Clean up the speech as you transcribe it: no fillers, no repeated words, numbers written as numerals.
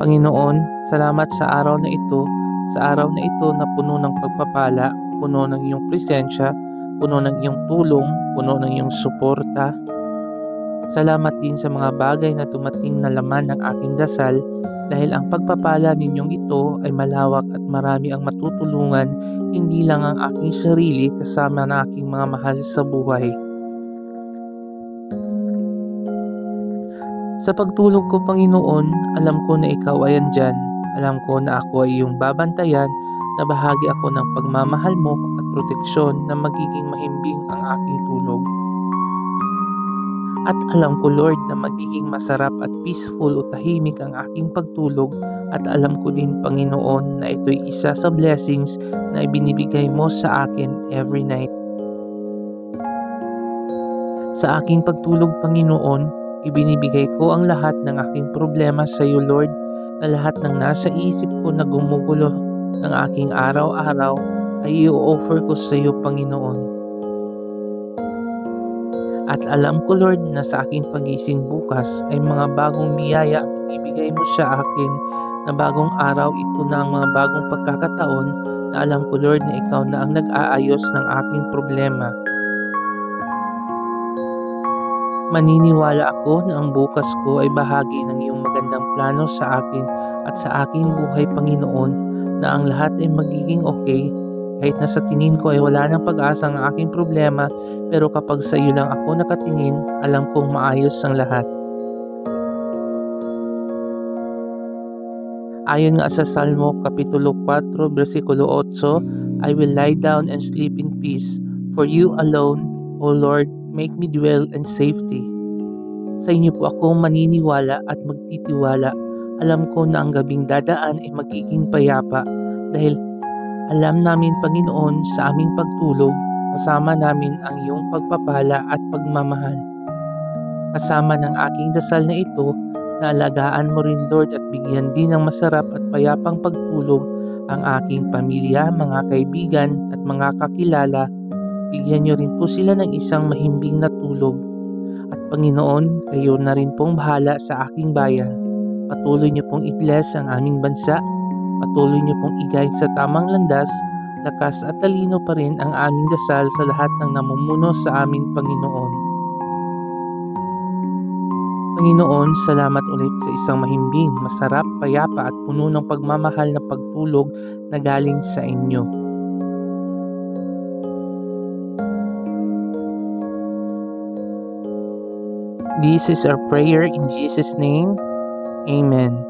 Panginoon, salamat sa araw na ito, na puno ng pagpapala, puno ng iyong presensya, puno ng iyong tulong, puno ng iyong suporta. Salamat din sa mga bagay na dumating na laman ng aking dasal dahil ang pagpapala ninyong ito ay malawak at marami ang matutulungan, hindi lang ang aking sarili kasama ng aking mga mahal sa buhay. Sa pagtulog ko, Panginoon, alam ko na ikaw ay andyan. Alam ko na ako ay iyong babantayan, na bahagi ako ng pagmamahal mo at proteksyon na magiging mahimbing ang aking tulog. At alam ko, Lord, na magiging masarap at peaceful o tahimik ang aking pagtulog, at alam ko din, Panginoon, na ito'y isa sa blessings na ibinibigay mo sa akin every night. Sa aking pagtulog, Panginoon, ibinibigay ko ang lahat ng aking problema sa iyo, Lord, na lahat ng nasa isip ko na gumugulo ng aking araw-araw ay i-offer ko sa iyo, Panginoon. At alam ko, Lord, na sa aking pagising bukas ay mga bagong biyaya ang ibibigay mo sa akin, na bagong araw, ito na ang mga bagong pagkakataon na alam ko, Lord, na ikaw na ang nag-aayos ng aking problema. Maniniwala ako na ang bukas ko ay bahagi ng iyong magandang plano sa akin at sa aking buhay, Panginoon, na ang lahat ay magiging okay. Kahit na sa tingin ko ay wala ng pag-asa ang aking problema, pero kapag sa iyo lang ako nakatingin, alam kong maayos ang lahat. Ayon nga sa Salmo Kapitulo 4, versikulo 8, I will lie down and sleep in peace, for you alone, O Lord, make me dwell in safety. Sa inyo po ako maniniwala at magtitiwala. Alam ko na ang gabing dadaan ay magiging payapa dahil alam namin, Panginoon, sa aming pagtulog, kasama namin ang iyong pagpapala at pagmamahal. Kasama ng aking dasal na ito, na alagaan mo rin, Lord, at bigyan din ng masarap at payapang pagtulog ang aking pamilya, mga kaibigan at mga kakilala. Bigyan niyo rin po sila ng isang mahimbing na tulog. At Panginoon, kayo na rin pong bahala sa aking bayan. Patuloy niyo pong i-bless ang aming bansa. Patuloy niyo pong i-guide sa tamang landas. Lakas at talino pa rin ang aming dasal sa lahat ng namumuno sa aming Panginoon. Panginoon, salamat ulit sa isang mahimbing, masarap, payapa at puno ng pagmamahal na pagtulog na galing sa inyo. This is our prayer in Jesus' name. Amen.